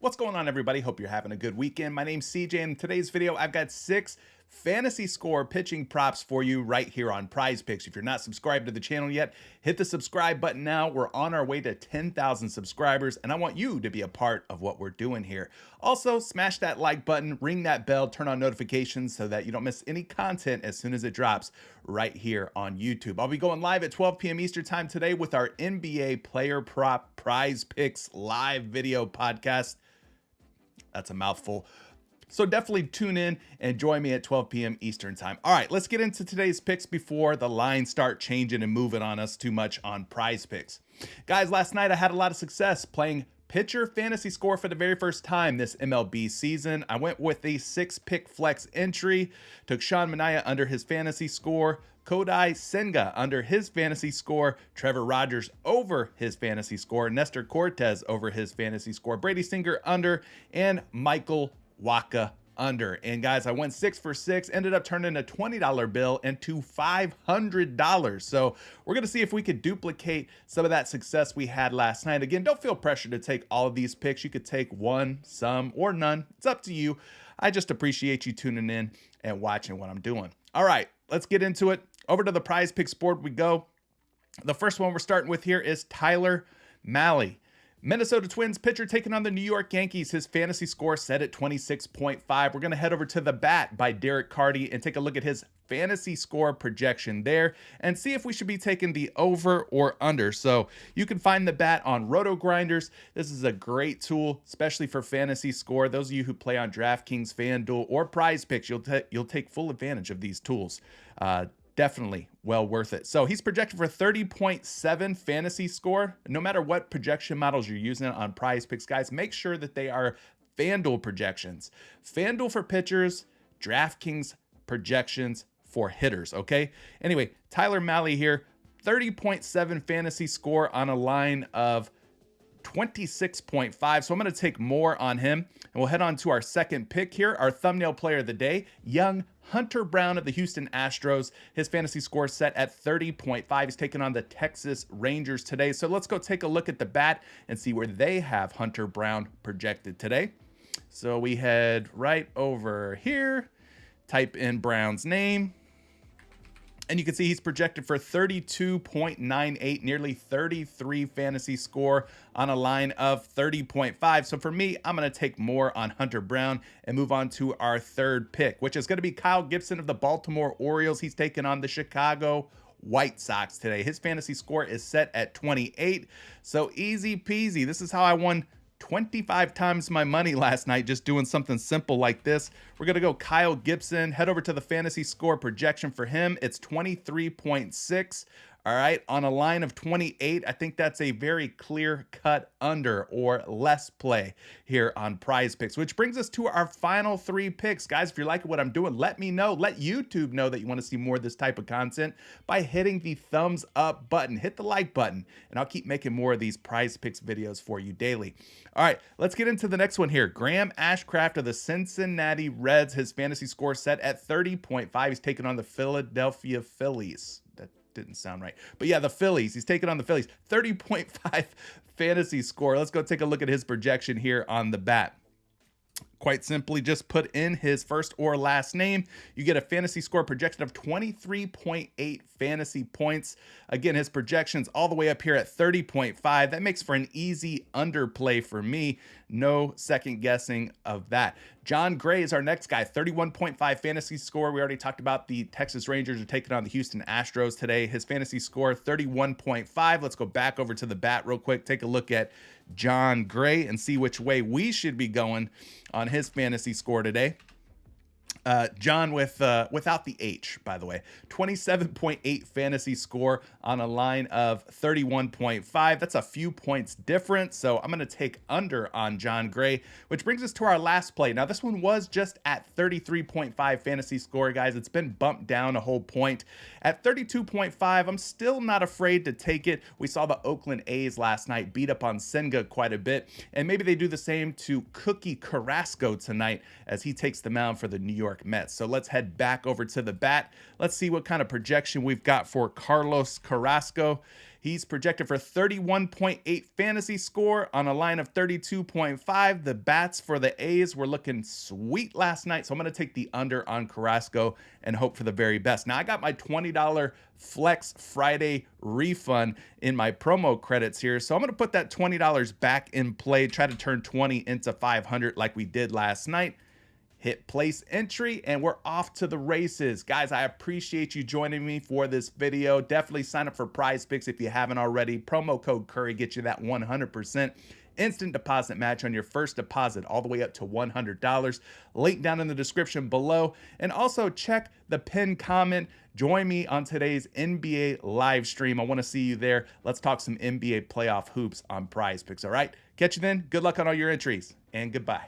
What's going on, everybody? Hope you're having a good weekend. My name's CJ, and in today's video, I've got 6 fantasy score pitching props for you right here on PrizePicks. If you're not subscribed to the channel yet, hit the subscribe button now. We're on our way to 10,000 subscribers, and I want you to be a part of what we're doing here. Also, smash that like button, ring that bell, turn on notifications so that you don't miss any content as soon as it drops right here on YouTube. I'll be going live at 12 p.m. Eastern time today with our NBA player prop PrizePicks live video podcast. That's a mouthful. So definitely tune in and join me at 12 p.m. Eastern time. All right, let's get into today's picks before the lines start changing and moving on us too much on PrizePicks. Guys, last night I had a lot of success playing pitcher fantasy score for the very first time this MLB season. I went with a 6-pick flex entry, took Sean Manaea under his fantasy score, Kodai Senga under his fantasy score, Trevor Rogers over his fantasy score, Nestor Cortez over his fantasy score, Brady Singer under, and Michael Wacha under. And guys, I went 6 for 6, ended up turning a $20 bill into $500. So we're going to see if we could duplicate some of that success we had last night. Again, don't feel pressure to take all of these picks. You could take one, some, or none. It's up to you. I just appreciate you tuning in and watching what I'm doing. All right, let's get into it. Over to the PrizePicks board we go. The first one we're starting with here is Tyler Mahle. Minnesota Twins pitcher taking on the New York Yankees. His fantasy score set at 26.5. We're going to head over to The Bat by Derek Carty and take a look at his fantasy score projection there and see if we should be taking the over or under. So you can find The Bat on Roto Grinders. This is a great tool, especially for fantasy score. Those of you who play on DraftKings, FanDuel, or PrizePicks, you'll take full advantage of these tools. Definitely well worth it. So he's projected for 30.7 fantasy score. No matter what projection models you're using on PrizePicks, guys, make sure that they are FanDuel projections. FanDuel for pitchers, DraftKings projections for hitters, okay? Anyway, Tyler Mahle here, 30.7 fantasy score on a line of 26.5. So I'm going to take more on him, and we'll head on to our second pick here, our thumbnail player of the day, young Hunter Brown of the Houston Astros. His fantasy score set at 30.5. He's taking on the Texas Rangers today. So let's go take a look at The Bat and see where they have Hunter Brown projected today. So we head right over here, type in Brown's name, and you can see he's projected for 32.98, nearly 33 fantasy score on a line of 30.5. So for me, I'm going to take more on Hunter Brown and move on to our third pick, which is going to be Kyle Gibson of the Baltimore Orioles. He's taking on the Chicago White Sox today. His fantasy score is set at 28. So easy peasy. This is how I won 25 times my money last night just doing something simple like this. We're going to go Kyle Gibson, head over to the fantasy score projection for him. It's 23.6. All right, on a line of 28, I think that's a very clear-cut under or less play here on PrizePicks, which brings us to our final 3 picks. Guys, if you're liking what I'm doing, let me know. Let YouTube know that you want to see more of this type of content by hitting the thumbs up button. Hit the like button, and I'll keep making more of these PrizePicks videos for you daily. All right, let's get into the next one here. Graham Ashcraft of the Cincinnati Reds. His fantasy score set at 30.5. He's taking on the Philadelphia Phillies. Didn't sound right. But yeah, the Phillies. He's taking on the Phillies. 30.5 fantasy score. Let's go take a look at his projection here on The Bat. Quite simply, just put in his first or last name. You get a fantasy score projection of 23.8 fantasy points. Again, his projections all the way up here at 30.5. That makes for an easy underplay for me. No second guessing of that. John Gray is our next guy, 31.5 fantasy score. We already talked about the Texas Rangers are taking on the Houston Astros today. His fantasy score, 31.5. Let's go back over to The Bat real quick. Take a look at John Gray and see which way we should be going on his fantasy score today. John without the H, by the way, 27.8 fantasy score on a line of 31.5. That's a few points different. So I'm going to take under on John Gray, which brings us to our last play. Now, this one was just at 33.5 fantasy score, guys. It's been bumped down a whole point. At 32.5, I'm still not afraid to take it. We saw the Oakland A's last night beat up on Senga quite a bit, and maybe they do the same to Cookie Carrasco tonight as he takes the mound for the New York Mets. So let's head back over to The Bat. Let's see what kind of projection we've got for Carlos Carrasco. He's projected for 31.8 fantasy score on a line of 32.5. The bats for the A's were looking sweet last night, so I'm going to take the under on Carrasco and hope for the very best. Now, I got my $20 Flex Friday refund in my promo credits here, so I'm going to put that $20 back in play, try to turn 20 into 500 like we did last night. Hit place entry, and we're off to the races. Guys, I appreciate you joining me for this video. Definitely sign up for PrizePicks if you haven't already. Promo code Curry gets you that 100% instant deposit match on your first deposit all the way up to $100. Link down in the description below. And also check the pinned comment. Join me on today's NBA live stream. I want to see you there. Let's talk some NBA playoff hoops on PrizePicks, all right? Catch you then. Good luck on all your entries, and goodbye.